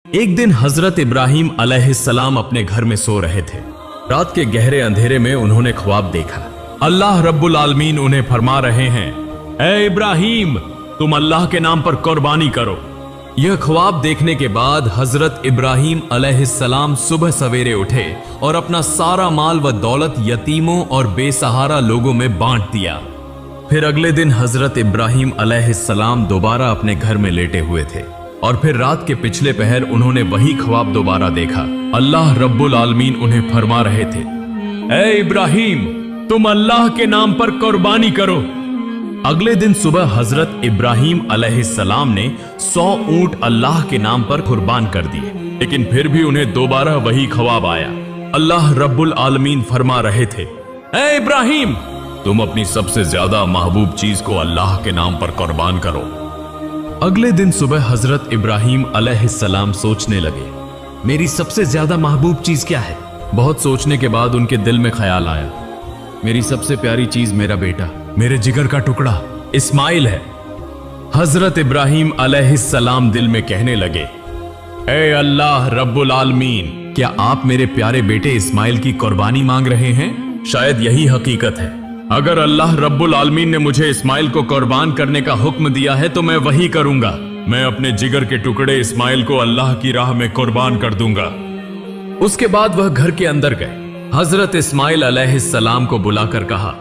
एक दिन हजरत इब्राहिम अलैहिस्सलाम अपने घर में सो रहे थे। रात के गहरे अंधेरे में उन्होंने ख्वाब देखा। अल्लाह रब्बुल आलमीन उन्हें फरमा रहे हैं, ऐ इब्राहिम, तुम अल्लाह के नाम पर कुर्बानी करो। यह ख्वाब देखने के बाद हजरत इब्राहिम अलैहिस्सलाम सुबह सवेरे उठे और अपना सारा माल व दौलत यतीमों और बेसहारा लोगों में बांट दिया। फिर अगले दिन हजरत इब्राहिम अलैहिस्सलाम दोबारा अपने घर में लेटे हुए थे और फिर रात के पिछले पहर उन्होंने वही ख्वाब दोबारा देखा। अल्लाह रब्बुल आलमीन उन्हें फरमा रहे थे, ऐ इब्राहिम, तुम अल्लाह के नाम पर कुर्बानी करो। अगले दिन सुबह हजरत इब्राहिम अलैहिस्सलाम ने 100 ऊंट अल्लाह के नाम पर कुर्बान कर दिए, लेकिन फिर भी उन्हें दोबारा वही ख्वाब आया। अल्लाह रब्बुल आलमीन फरमा रहे थे, ऐ इब्राहिम, तुम अपनी सबसे ज्यादा महबूब चीज को अल्लाह के नाम पर कुर्बान करो। अगले दिन सुबह हजरत इब्राहिम अलैहिस्सलाम सोचने लगे, मेरी सबसे ज्यादा महबूब चीज क्या है। बहुत सोचने के बाद उनके दिल में ख्याल आया, मेरी सबसे प्यारी चीज मेरा बेटा, मेरे जिगर का टुकड़ा इस्माइल है। हजरत इब्राहिम अलैहिस्सलाम दिल में कहने लगे, ऐ अल्लाह रब्बुल आलमीन, क्या आप मेरे प्यारे बेटे इस्माइल की कुर्बानी मांग रहे हैं? शायद यही हकीकत है। अगर अल्लाह रब्बुल आलमीन ने मुझे इस्माइल को कुर्बान करने का हुक्म दिया है तो मैं वही करूंगा। मैं अपने जिगर के टुकड़े इस्माइल को अल्लाह की राह में कुर्बान कर दूंगा। उसके बाद वह घर के अंदर गए। हजरत इस्माइल अलैहिस्सलाम को बुलाकर कहा,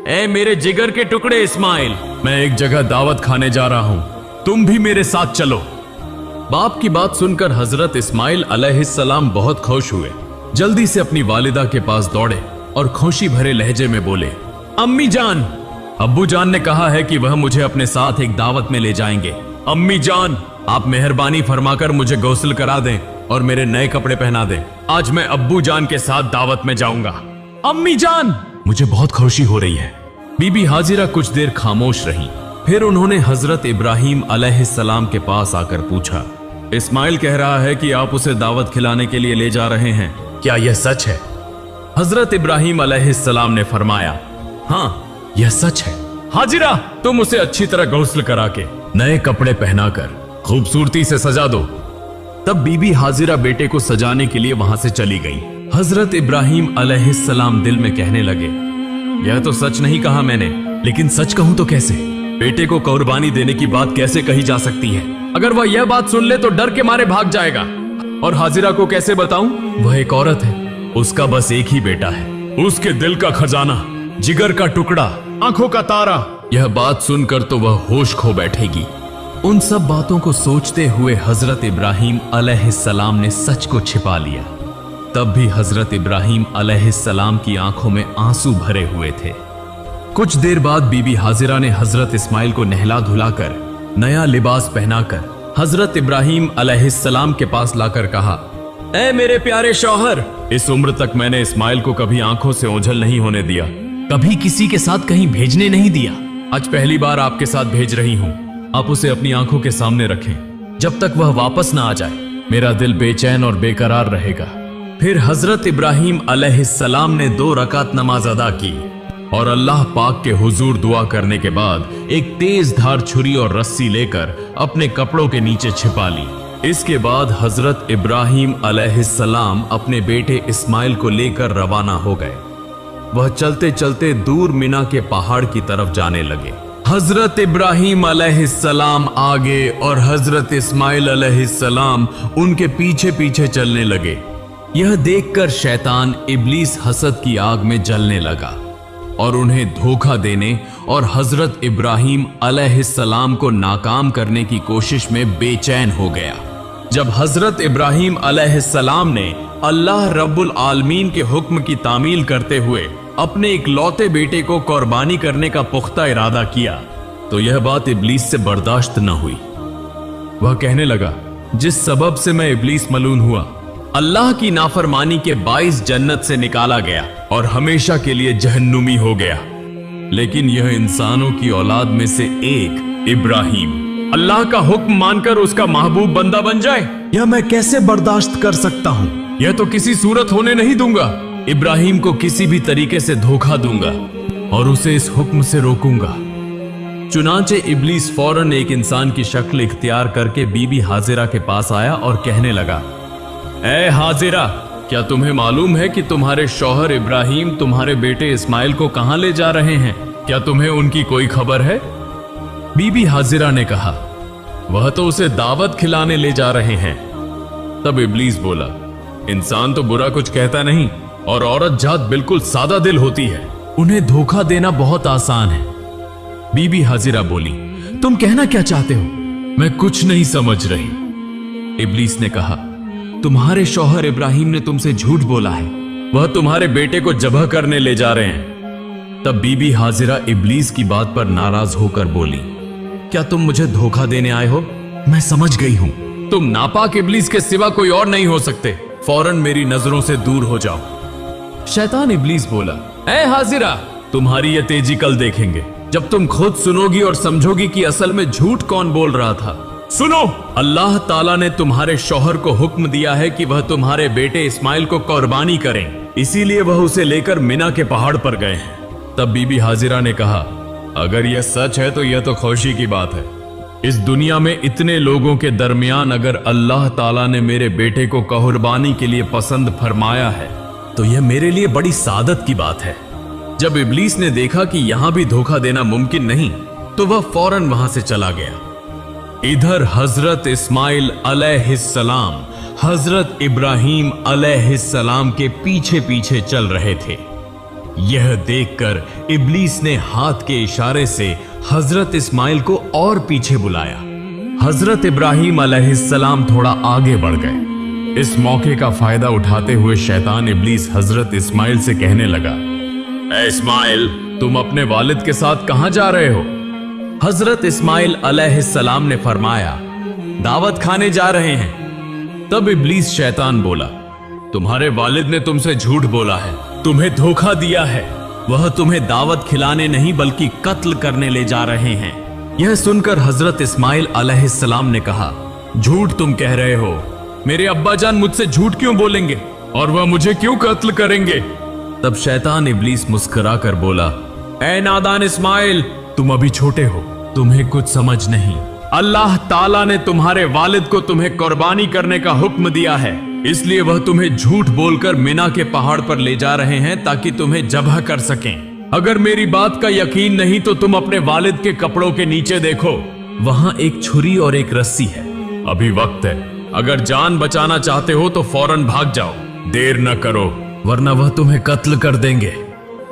ऐ मेरे जिगर के टुकड़े इस्माइल, मैं एक जगह दावत खाने जा रहा हूं, तुम भी मेरे साथ चलो। बाप की बात सुनकर हजरत इस्माइल अलैहिस्सलाम बहुत खुश हुए। जल्दी से अपनी वालिदा के पास दौड़े और खुशी भरे लहजे में बोले, अम्मी जान, अब्बू जान ने कहा है कि वह मुझे अपने साथ एक दावत में ले जाएंगे। अम्मी जान, आप मेहरबानी फरमाकर मुझे गौसल करा दें और मेरे नए कपड़े पहना दें। आज मैं अब्बू जान के साथ दावत में जाऊंगा। अम्मी जान, मुझे बहुत खुशी हो रही है। बीबी हाजिरा कुछ देर खामोश रही। फिर उन्होंने हजरत इब्राहिम अलैहिस्सलाम के पास आकर पूछा, इस्माइल कह रहा है कि आप उसे दावत खिलाने के लिए ले जा रहे हैं, क्या यह सच है? हजरत इब्राहिम अलैहिस्सलाम ने फरमाया, हाँ, यह सच है। हाजिरा, तुम उसे अच्छी तरह गौसल करा के नए कपड़े पहनाकर खूबसूरती से सजा दो। तब बीबी हाजिरा बेटे को सजाने के लिए वहां से चली गई। हजरत इब्राहिम अलैहिस्सलाम दिल में कहने लगे, यह तो सच नहीं कहा मैंने, लेकिन सच कहूं तो कैसे? बेटे को कुर्बानी देने की बात कैसे कही जा सकती है? अगर वह यह बात सुन ले तो डर के मारे भाग जाएगा। और हाजिरा को कैसे बताऊं? वह एक औरत है, उसका बस एक ही बेटा है, उसके दिल का खजाना, जिगर का टुकड़ा, आंखों का तारा। यह बात सुनकर तो वह होश खो बैठेगी। उन सब बातों को सोचते हुए हजरत इब्राहिम अलैहिस्सलाम ने सच को छिपा लिया। तब भी हजरत इब्राहिम अलैहिस्सलाम की आंखों में आंसू भरे हुए थे। कुछ देर बाद बीबी हाजिरा ने हजरत इस्माइल को नहला धुलाकर नया लिबास पहनाकर हजरत इब्राहिम अलैहिस्सलाम के पास लाकर कहा, ऐ मेरे प्यारे शौहर, इस उम्र तक मैंने इस्माइल को कभी आंखों से ओझल नहीं होने दिया, कभी किसी के साथ कहीं भेजने नहीं दिया। आज पहली बार आपके साथ भेज रही हूं। आप उसे अपनी आंखों के सामने रखें। जब तक वह वापस ना आ जाए, मेरा दिल बेचैन और बेकरार रहेगा। फिर हजरत इब्राहिम अलैहिस्सलाम ने 2 रकात नमाज अदा की और अल्लाह पाक के हुजूर दुआ करने के बाद एक तेज धार छुरी और रस्सी लेकर अपने कपड़ों के नीचे छिपा ली। इसके बाद हजरत इब्राहिम अलैहिस्सलाम अपने बेटे इस्माइल को लेकर रवाना हो गए। वह चलते चलते दूर मिना के पहाड़ की तरफ जाने लगे। हजरत इब्राहिम अलैहिस्सलाम आगे और हजरत इस्माइल अलैहिस्सलाम उनके पीछे पीछे चलने लगे। यह देखकर शैतान इब्लीस हसद की आग में जलने लगा और उन्हें धोखा देने और हजरत इब्राहिम अलैहिस्सलाम को नाकाम करने की कोशिश में बेचैन हो गया। जब हजरत इब्राहिम अलैहिस्सलाम ने अल्लाह रब्बुल आलमीन के हुक्म की तामील करते हुए अपने इकलौते बेटे को कुर्बानी करने का पुख्ता इरादा किया तो यह बात इब्लीस से बर्दाश्त न हुई। वह कहने लगा, जिस सबब से मैं इब्लीस मलून हुआ, अल्लाह की नाफरमानी के 22 जन्नत से निकाला गया और हमेशा के लिए जहन्नुमी हो गया। लेकिन यह इंसानों की औलाद में से एक इब्राहिम अल्लाह का हुक्म मानकर उसका महबूब बंदा बन जाए, यह मैं कैसे बर्दाश्त कर सकता हूं? यह तो किसी सूरत होने नहीं दूंगा। इब्राहिम को किसी भी तरीके से धोखा दूंगा और उसे इस हुक्म से रोकूंगा। चुनाचे इब्लीस फौरन एक इंसान की शक्ल इख्तियार करके बीबी हाजिरा के पास आया और कहने लगा, ए हाजिरा, क्या तुम्हें मालूम है कि तुम्हारे शौहर इब्राहिम तुम्हारे बेटे इस्माइल को कहां ले जा रहे हैं? क्या तुम्हें उनकी कोई खबर है? बीबी हाजिरा ने कहा, वह तो उसे दावत खिलाने ले जा रहे हैं। तब इब्लीस बोला, इंसान तो बुरा कुछ कहता नहीं और औरत जात बिल्कुल सादा दिल होती है, उन्हें धोखा देना बहुत आसान है। बीबी हाजिरा बोली, तुम कहना क्या चाहते हो? मैं कुछ नहीं समझ रही। इब्लीस ने कहा, तुम्हारे शौहर इब्राहिम ने तुमसे झूठ बोला है, वह तुम्हारे बेटे को जबह करने ले जा रहे हैं। तब बीबी हाजिरा इब्लीस की बात पर नाराज होकर बोली, क्या तुम मुझे धोखा देने आए हो? मैं समझ गई हूं, तुम नापाक इब्लीस के सिवा कोई और नहीं हो सकते, फौरन मेरी नजरों से दूर हो जाओ। शैतान इब्लीस बोला, ए हाजिरा, तुम्हारी ये तेजी कल देखेंगे, जब तुम खुद सुनोगी और समझोगी कि असल में झूठ कौन बोल रहा था। सुनो, अल्लाह ताला ने तुम्हारे शौहर को हुक्म दिया है कि वह तुम्हारे बेटे इस्माइल को कुर्बानी करें, इसीलिए वह उसे लेकर मिना के पहाड़ पर गए हैं। तब बीबी हाजिरा ने कहा, अगर यह सच है तो यह तो खुशी की बात है। इस दुनिया में इतने लोगों के दरमियान अगर अल्लाह ताला ने मेरे बेटे को कुर्बानी के लिए पसंद फरमाया है तो यह मेरे लिए बड़ी सादत की बात है। जब इब्लीस ने देखा कि यहां भी धोखा देना मुमकिन नहीं तो वह फौरन वहां से चला गया। इधर हजरत इस्माइल अलैहिस्सलाम हजरत इब्राहिम अलैहिस्सलाम के पीछे पीछे चल रहे थे। यह देखकर इब्लीस ने हाथ के इशारे से हजरत इस्माइल को और पीछे बुलाया। हजरत इब्राहिम अलैहिस्सलाम थोड़ा आगे बढ़ गए। इस मौके का फायदा उठाते हुए शैतान इब्लीस हजरत इस्माइल से कहने लगा, ए इस्माइल, तुम अपने वालिद के साथ कहां जा रहे हो? हजरत इस्माइल अलैहिस्सलाम ने फरमाया, दावत खाने जा रहे हैं। तब इब्लीस शैतान बोला, तुम्हारे वालिद ने तुमसे झूठ बोला है, तुम्हें धोखा दिया है, वह तुम्हें दावत खिलाने नहीं बल्कि कत्ल करने ले जा रहे हैं। यह सुनकर हजरत इस्माइल अलैहिस्सलाम ने कहा, झूठ तुम कह रहे हो, मेरे अब्बा जान मुझसे झूठ क्यों बोलेंगे और वह मुझे क्यों कत्ल करेंगे? तब शैतान इब्लीस मुस्कुरा कर बोला, ए नादान इस्माइल, तुम अभी छोटे हो, तुम्हें कुछ समझ नहीं। अल्लाह ताला ने तुम्हारे वालिद को तुम्हें कुर्बानी करने का हुक्म दिया है, इसलिए वह तुम्हें झूठ बोलकर मिना के पहाड़ पर ले जा रहे हैं ताकि तुम्हें जबह कर सकें। अगर मेरी बात का यकीन नहीं तो तुम अपने वालिद के कपड़ों के नीचे देखो, वहां एक छुरी और एक रस्सी है। अभी वक्त है, अगर जान बचाना चाहते हो तो फौरन भाग जाओ, देर न करो वरना वह तुम्हें कत्ल कर देंगे।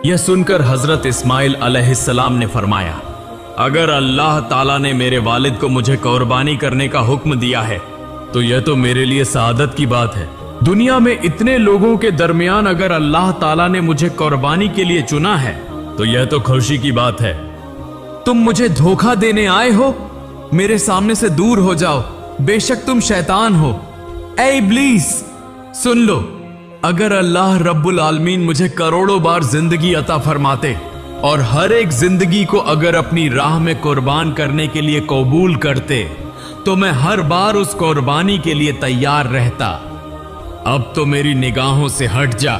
यह सुनकर हजरत इस्माइल अलैहिस्सलाम ने फरमाया, अगर अल्लाह ताला ने मेरे वालिद को मुझे कुर्बानी करने का हुक्म दिया है तो यह तो मेरे लिए सादत की बात है। दुनिया में इतने लोगों के दरमियान अगर अल्लाह ताला ने मुझे कुर्बानी के लिए चुना है तो यह तो खुशी की बात है। तुम मुझे धोखा देने आए हो, मेरे सामने से दूर हो जाओ, बेशक तुम शैतान हो। ए इब्लीस, सुन लो, अगर अल्लाह रब्बुल आलमीन मुझे करोड़ों बार जिंदगी अता फरमाते और हर एक जिंदगी को अगर अपनी राह में कुर्बान करने के लिए कबूल करते तो मैं हर बार उस कुर्बानी के लिए तैयार रहता। अब तो मेरी निगाहों से हट जा,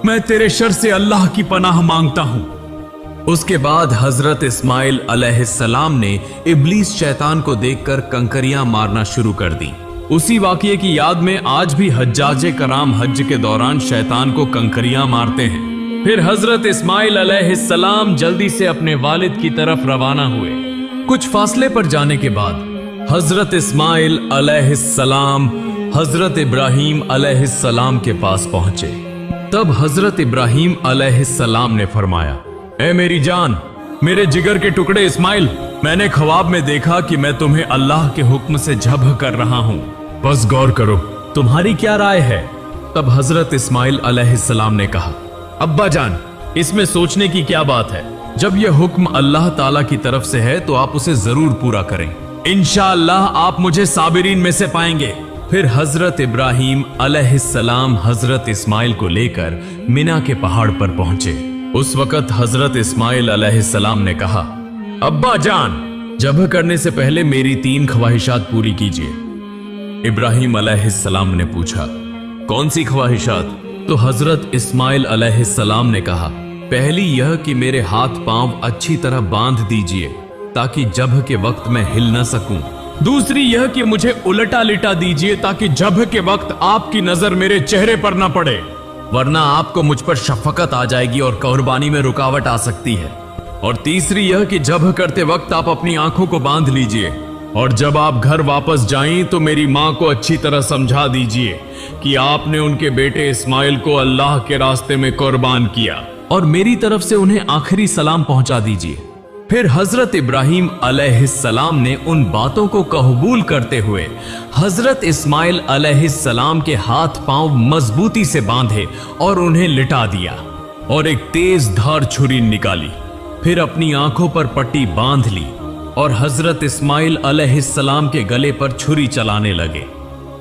मैं तेरे शर से अल्लाह की पनाह मांगता हूं। उसके बाद हजरत इस्माइल अलैहिस्सलाम ने इब्लीस शैतान को देखकर कंकरियां मारना शुरू कर दी। उसी वाकये की याद में आज भी हज्जाजे कराम हज के दौरान शैतान को कंकरियां मारते हैं। फिर हजरत इस्माइल अलैहिस्सलाम जल्दी से अपने वालिद की तरफ रवाना हुए। कुछ फासले पर जाने के बाद हजरत इस्माइल अलैहिस्सलाम हजरत इब्राहिम अलैहिस्सलाम के पास पहुंचे। तब हजरत इब्राहिम अलैहिस्सलाम ने फरमाया, ए मेरी जान, मेरे जिगर के टुकड़े इस्माइल, मैंने ख्वाब में देखा कि मैं तुम्हें अल्लाह के हुक्म से जब्ह कर रहा हूं, बस गौर करो, तुम्हारी क्या राय है? तब हजरत इस्माइल अलैहिस्सलाम ने कहा, अब्बा जान, इसमें सोचने की क्या बात है? जब यह हुक्म अल्लाह ताला की तरफ से है तो आप उसे जरूर पूरा करें, इंशाअल्लाह आप मुझे साबिरीन में से पाएंगे। फिर हजरत इब्राहिम अलैहिस्सलाम हजरत इस्माइल को लेकर मिना के पहाड़ पर पहुंचे। उस वक्त हजरत इस्माइल अलैहिस्सलाम ने कहा, अब्बा जान, जब्ह करने से पहले मेरी 3 ख्वाहिशात पूरी कीजिए। इब्राहिम अलैहिस्सलाम ने पूछा, कौन सी ख्वाहिशात? तो हजरत इस्माइल अलैहिस्सलाम ने कहा, पहली यह कि मेरे हाथ पांव अच्छी तरह बांध दीजिए ताकि जब के वक्त मैं हिल न सकूं। दूसरी यह कि मुझे उलटा लिटा दीजिए ताकि जब के वक्त आपकी नजर मेरे चेहरे पर न पड़े, वरना आपको मुझ पर शफकत आ जाएगी और कुर्बानी में रुकावट आ सकती है। और तीसरी यह कि जब करते वक्त आप अपनी आंखों को बांध लीजिए और जब आप घर वापस जाएं तो मेरी मां को अच्छी तरह समझा दीजिए कि आपने उनके बेटे इस्माइल को अल्लाह के रास्ते में कुर्बान किया, और मेरी तरफ से उन्हें आखिरी सलाम पहुंचा दीजिए। फिर हजरत इब्राहिम अलैहिस्सलाम ने उन बातों को कबूल करते हुए हजरत इस्माइल अलैहिस्सलाम के हाथ पांव मजबूती से बांधे और उन्हें लिटा दिया और एक तेज धार छुरी निकाली। फिर अपनी आंखों पर पट्टी बांध ली और हजरत इस्माइल अलैहिस्सलाम के गले पर छुरी चलाने लगे।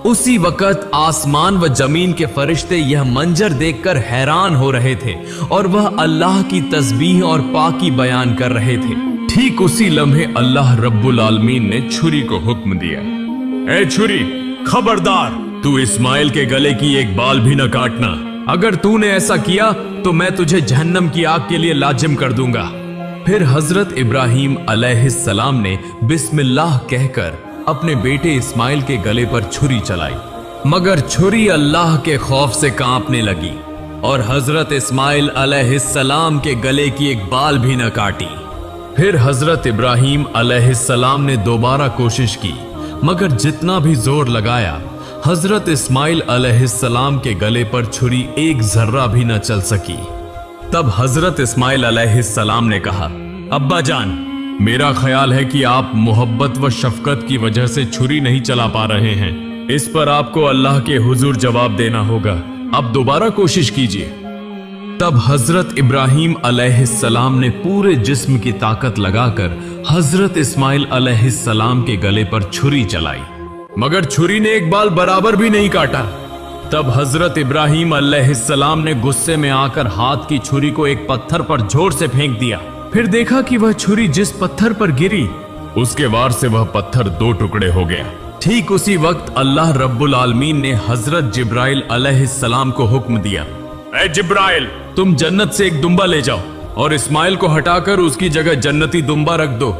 उसी वक्त आसमान व जमीन के फरिश्ते यह मंजर देखकर हैरान हो रहे थे और वह अल्लाह की तस्बीह और पाकी बयान कर रहे थे। ठीक उसी लम्हे अल्लाह रब्बुल आलमीन ने छुरी को हुक्म दिया, ए छुरी, खबरदार, तू इस्माइल के गले की एक बाल भी न काटना। अगर तूने ऐसा किया तो मैं तुझे जहन्नम की आग के लिए लाजिम कर दूंगा। फिर हजरत इब्राहिम अलैहिस्सलाम ने बिस्मिल्लाह कहकर अपने बेटे इस्माइल के गले पर छुरी चलाई, मगर छुरी अल्लाह के खौफ से कांपने लगी और हजरत इस्माइल अलैहिस्सलाम के गले की एक बाल भी न काटी। फिर हजरत इब्राहिम अलैहिस्सलाम ने दोबारा कोशिश की, मगर जितना भी जोर लगाया हजरत इस्माइल अलैहिस्सलाम के गले पर छुरी एक जर्रा भी न चल सकी। तब हजरत इस्माइल अलैहिस्सलाम ने कहा, अब्बा जान, मेरा ख्याल है कि आप मोहब्बत व शफकत की वजह से छुरी नहीं चला पा रहे हैं। इस पर आपको अल्लाह के हुजूर जवाब देना होगा। अब दोबारा कोशिश कीजिए। तब हजरत इब्राहिम अलैहिस्सलाम ने पूरे जिस्म की ताकत लगाकर हजरत इस्माइल अलैहिस्सलाम के गले पर छुरी चलाई, मगर छुरी ने एक बाल बराबर भी नहीं काटा। तब हजरत इब्राहिम अलैहिस्सलाम ने गुस्से में आकर हाथ की छुरी को एक पत्थर पर जोर से फेंक दिया। फिर देखा कि वह छुरी जिस पत्थर पर गिरी उसके वार से वह पत्थर दो टुकड़े हो गया। ठीक उसी वक्त अल्लाह रब्बुल आलमीन ने हजरत जिब्राइल अलैहिस्सलाम को हुक्म दिया, ए जिब्राइल, तुम जन्नत से एक दुम्बा ले जाओ और इस्माइल को हटाकर उसकी जगह जन्नती दुम्बा रख दो।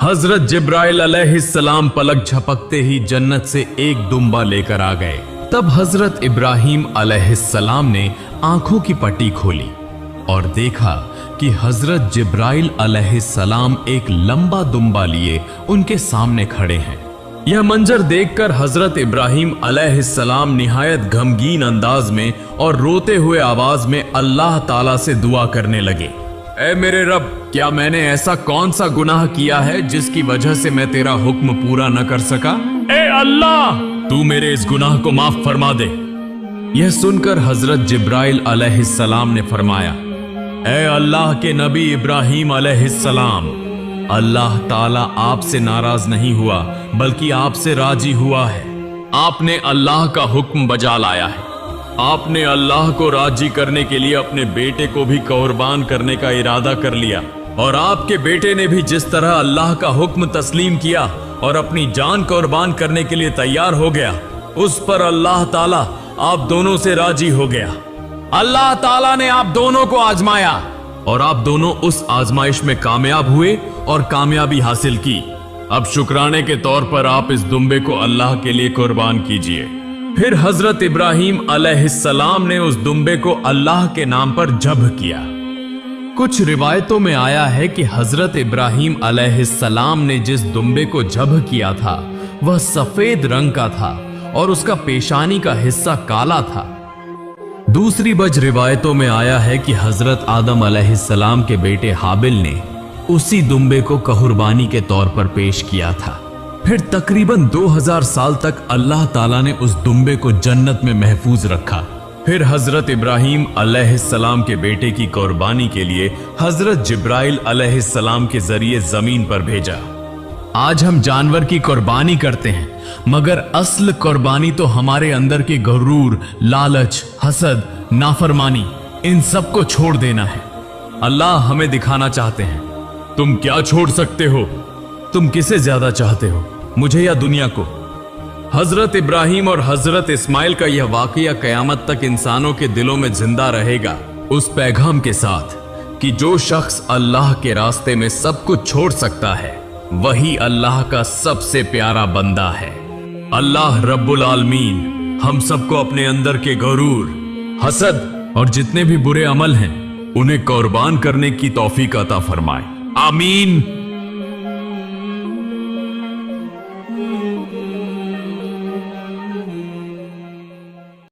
हजरत जिब्राइल अलैहिस्सलाम पलक झपकते ही जन्नत से एक दुम्बा लेकर आ गए। तब हजरत इब्राहिम अलैहिस्सलाम ने आंखों की पट्टी खोली और देखा कि हजरत जिब्राइल अलैहिस्सलाम एक लंबा दुम्बा लिए उनके सामने खड़े हैं। यह मंजर देखकर हजरत इब्राहिम अलैहिस्सलाम निहायत गमगीन अंदाज में और रोते हुए आवाज में अल्लाह ताला से दुआ करने लगे, ऐ मेरे रब, क्या मैंने ऐसा कौन सा गुनाह किया है जिसकी वजह से मैं तेरा हुक्म पूरा न कर सका? ए अल्लाह, तू मेरे इस गुनाह को माफ फरमा दे। यह सुनकर हजरत जिब्राइल अलैहिस्सलाम ने फरमाया, ऐ अल्लाह के नबी इब्राहिम अलैहिस्सलाम, अल्लाह ताला आपसे नाराज नहीं हुआ बल्कि आपसे राजी हुआ है। आपने अल्लाह का हुक्म बजा लाया है। आपने अल्लाह को राजी करने के लिए अपने बेटे को भी कुर्बान करने का इरादा कर लिया, और आपके बेटे ने भी जिस तरह अल्लाह का हुक्म तस्लीम किया और अपनी जान कुर्बान करने के लिए तैयार हो गया, उस पर अल्लाह ताला आप दोनों से राजी हो गया। अल्लाह ताला ने आप दोनों को आजमाया और आप दोनों उस आजमाइश में कामयाब हुए और कामयाबी हासिल की। अब शुक्राने के तौर पर आप इस दुम्बे को अल्लाह के लिए कुर्बान कीजिए। फिर हजरत इब्राहिम अलैहिस्सलाम ने उस दुम्बे को अल्लाह के नाम पर ज़ब्ह किया। कुछ रिवायतों में आया है कि हजरत इब्राहिम अलैहिस्सलाम ने जिस दुम्बे को ज़ब्ह किया था वह सफेद रंग का था और उसका पेशानी का हिस्सा काला था। दूसरी बज रिवायतों में आया है कि हजरत आदम अलैहिस्सलाम के बेटे हाबिल ने उसी दुम्बे को कुर्बानी के तौर पर पेश किया था। फिर तकरीबन 2000 साल तक अल्लाह ताला ने उस दुम्बे को जन्नत में महफूज रखा। फिर हजरत इब्राहिम अलैहिस्सलाम के बेटे की कुर्बानी के लिए हजरत जिब्राइल अलैहिस्सलाम के जरिए जमीन पर भेजा। आज हम जानवर की कुर्बानी करते हैं, मगर असल कुर्बानी तो हमारे अंदर के गुरूर, लालच, हसद, नाफरमानी, इन सब को छोड़ देना है। अल्लाह हमें दिखाना चाहते हैं, तुम क्या छोड़ सकते हो? तुम किसे ज्यादा चाहते हो, मुझे या दुनिया को? हजरत इब्राहिम और हजरत इस्माइल का यह वाकया कयामत तक इंसानों के दिलों में जिंदा रहेगा, उस पैगाम के साथ कि जो शख्स अल्लाह के रास्ते में सब कुछ छोड़ सकता है वही अल्लाह का सबसे प्यारा बंदा है। अल्लाह रब्बुल आलमीन हम सबको अपने अंदर के गरूर, हसद और जितने भी बुरे अमल हैं उन्हें कुर्बान करने की तौफीक अता फरमाए। आमीन।